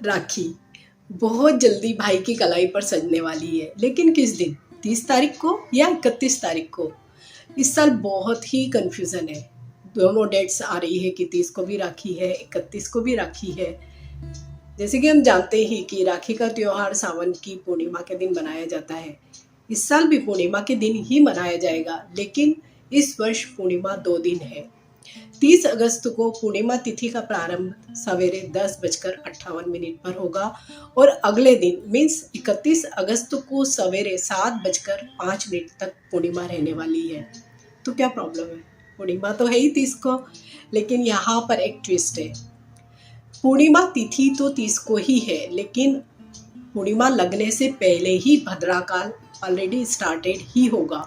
राखी बहुत जल्दी भाई की कलाई पर सजने वाली है, लेकिन किस दिन? 30 तारीख को या 31 तारीख को? इस साल बहुत ही कन्फ्यूज़न है। दोनों डेट्स आ रही है कि 30 को भी राखी है, 31 को भी राखी है। जैसे कि हम जानते ही कि राखी का त्योहार सावन की पूर्णिमा के दिन मनाया जाता है। इस साल भी पूर्णिमा के दिन ही मनाया जाएगा, लेकिन इस वर्ष पूर्णिमा 2 दिन है। 30 अगस्त को पूर्णिमा तिथि का प्रारंभ सवेरे 10:58 पर होगा और अगले दिन मीन्स 31 अगस्त को सवेरे 7:05 तक पूर्णिमा रहने वाली है। तो क्या प्रॉब्लम है? पूर्णिमा तो है ही 30 को, लेकिन यहाँ पर एक ट्विस्ट है। पूर्णिमा तिथि तो 30 को ही है, लेकिन पूर्णिमा लगने से पहले ही भद्रा काल ऑलरेडी स्टार्टेड ही होगा।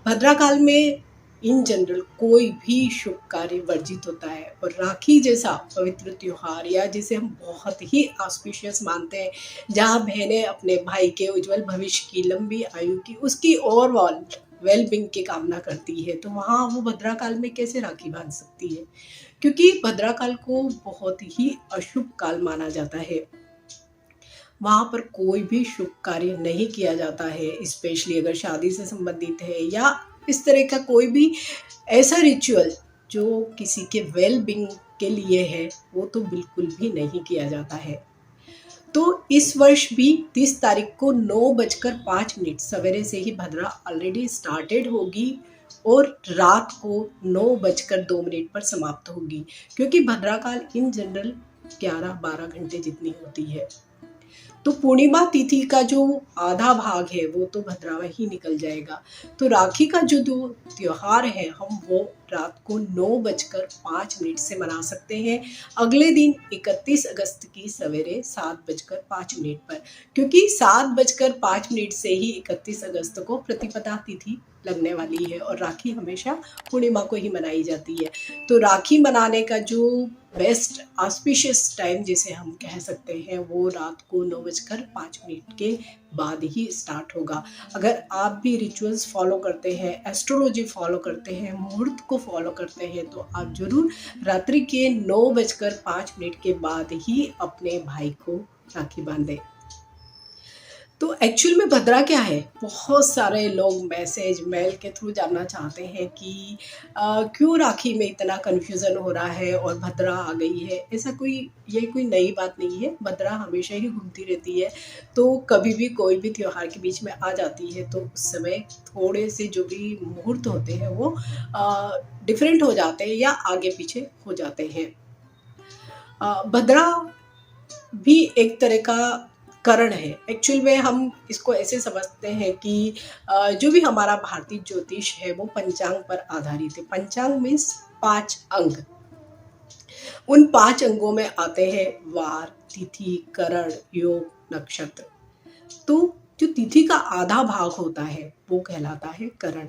भद्रा काल में इन जनरल कोई भी शुभ कार्य वर्जित होता है और राखी जैसा पवित्र त्योहार या जिसे हम बहुत ही ऑस्पिशियस मानते हैं, जहाँ बहनें अपने भाई के उज्जवल भविष्य की, लंबी आयु की, उसकी ओवरऑल वेलबींग की कामना करती है, तो वहाँ वो भद्रा काल में कैसे राखी बांध सकती है? क्योंकि भद्रा काल को बहुत ही अशुभ काल माना जाता है। वहाँ पर कोई भी शुभ कार्य नहीं किया जाता है, स्पेशली अगर शादी से संबंधित है या इस तरह का कोई भी ऐसा रिचुअल जो किसी के वेल बीइंग के लिए है, वो तो बिल्कुल भी नहीं किया जाता है। तो इस वर्ष भी 30 तारीख को 9:05 सवेरे से ही भद्रा ऑलरेडी स्टार्टेड होगी और रात को 9:02 पर समाप्त होगी, क्योंकि भद्रा काल इन जनरल 11-12 घंटे जितनी होती है। तो पूर्णिमा तिथि का जो आधा भाग है वो तो भद्रा में ही निकल जाएगा। तो राखी का जो त्योहार है हम वो रात को 9:05 से मना सकते हैं, अगले दिन 31 अगस्त की सवेरे 7:05 पर, क्योंकि 7:05 से ही 31 अगस्त को प्रतिपदा तिथि लगने वाली है और राखी हमेशा पूर्णिमा को ही मनाई जाती है। तो राखी मनाने का जो बेस्ट ऑस्पिशियस टाइम जिसे हम कह सकते हैं वो रात को 9:05 के बाद ही स्टार्ट होगा। अगर आप भी रिचुअल्स फॉलो करते हैं, एस्ट्रोलॉजी फॉलो करते हैं, मुहूर्त को फॉलो करते हैं, तो आप जरूर रात्रि के 9:05 के बाद ही अपने भाई को राखी बांधें। तो एक्चुअल में भद्रा क्या है? बहुत सारे लोग मैसेज मेल के थ्रू जानना चाहते हैं कि क्यों राखी में इतना कन्फ्यूज़न हो रहा है और भद्रा आ गई है। ऐसा ये कोई नई बात नहीं है, भद्रा हमेशा ही घूमती रहती है। तो कभी भी कोई भी त्योहार के बीच में आ जाती है तो उस समय थोड़े से जो भी मुहूर्त होते हैं वो डिफरेंट हो जाते हैं या आगे पीछे हो जाते हैं। भद्रा भी एक तरह का करण है। एक्चुअल में हम इसको ऐसे समझते हैं कि जो भी हमारा भारतीय ज्योतिष है वो पंचांग पर आधारित है। पंचांग मीन्स 5 अंग। उन 5 अंगों में आते हैं वार, तिथि, करण, योग, नक्षत्र। तो जो तिथि का आधा भाग होता है वो कहलाता है करण।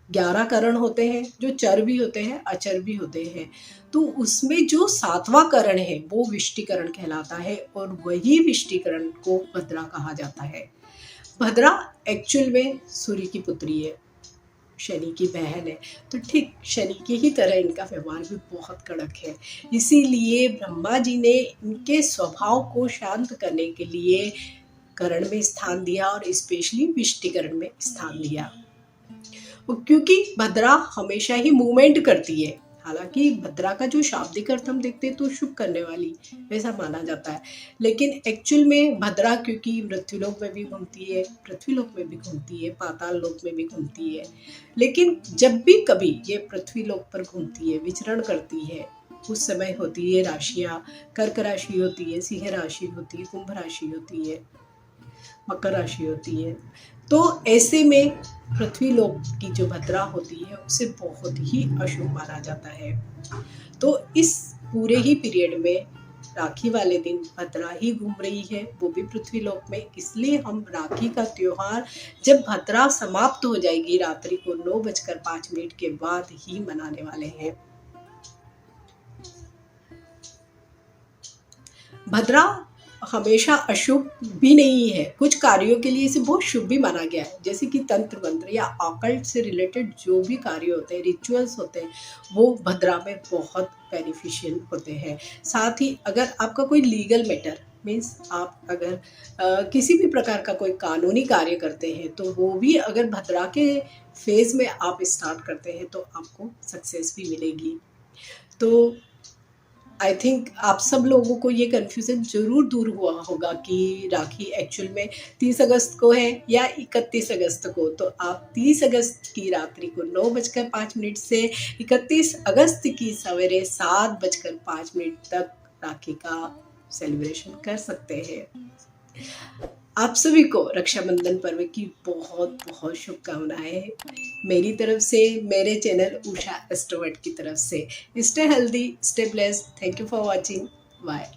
11 करण होते हैं जो चर भी होते हैं, अचर भी होते हैं। तो उसमें जो 7वां करण है वो विष्टिकरण कहलाता है और वही विष्टिकरण को भद्रा कहा जाता है। भद्रा एक्चुअल में सूर्य की पुत्री है, शनि की बहन है। तो ठीक शनि की ही तरह इनका व्यवहार भी बहुत कड़क है। इसीलिए ब्रह्मा जी ने इनके स्वभाव को शांत करने के लिए करण में स्थान दिया और स्पेशली विष्टिकरण में स्थान दिया। क्योंकि भद्रा हमेशा ही मूवमेंट करती है। हालांकि भद्रा का जो शाब्दिक अर्थ हम देखते हैं तो शुभ करने वाली वैसा माना जाता है, लेकिन एक्चुअल में भद्रा क्योंकि मृत्युलोक में भी घूमती है, पृथ्वीलोक में भी घूमती है, पाताल लोक में भी घूमती है, लेकिन जब भी कभी ये पृथ्वीलोक पर घूमती है, विचरण करती है, उस समय होती है राशियाँ, कर्क राशि होती है, सिंह राशि होती है, कुंभ राशि होती है, मकर राशि होती है। तो ऐसे में पृथ्वीलोक की जो भद्रा होती है उसे बहुत ही अशुभ माना जाता है। तो इस पूरे ही पीरियड में राखी वाले दिन भद्रा ही घूम रही है, वो भी पृथ्वीलोक में। इसलिए हम राखी का त्योहार जब भद्रा समाप्त हो जाएगी रात्रि को 9:05 के बाद ही मनाने वाले हैं। भद्रा हमेशा अशुभ भी नहीं है, कुछ कार्यों के लिए इसे बहुत शुभ भी माना गया है, जैसे कि तंत्र मंत्र या ऑकल्ट से रिलेटेड जो भी कार्य होते हैं, रिचुअल्स होते हैं, वो भद्रा में बहुत बेनिफिशियल होते हैं। साथ ही अगर आपका कोई लीगल मैटर मीन्स आप अगर किसी भी प्रकार का कोई कानूनी कार्य करते हैं, तो वो भी अगर भद्रा के फेज़ में आप स्टार्ट करते हैं तो आपको सक्सेस भी मिलेगी। तो आई थिंक आप सब लोगों को ये कन्फ्यूज़न ज़रूर दूर हुआ होगा कि राखी एक्चुअल में 30 अगस्त को है या 31 अगस्त को। तो आप 30 अगस्त की रात्रि को 9:05 से 31 अगस्त की सवेरे 7:05 तक राखी का सेलिब्रेशन कर सकते हैं। आप सभी को रक्षाबंधन पर्व की बहुत बहुत शुभकामनाएं मेरी तरफ से, मेरे चैनल उषा एस्ट्रोवर्ट की तरफ से। Stay healthy, stay blessed. Thank you for watching. Bye.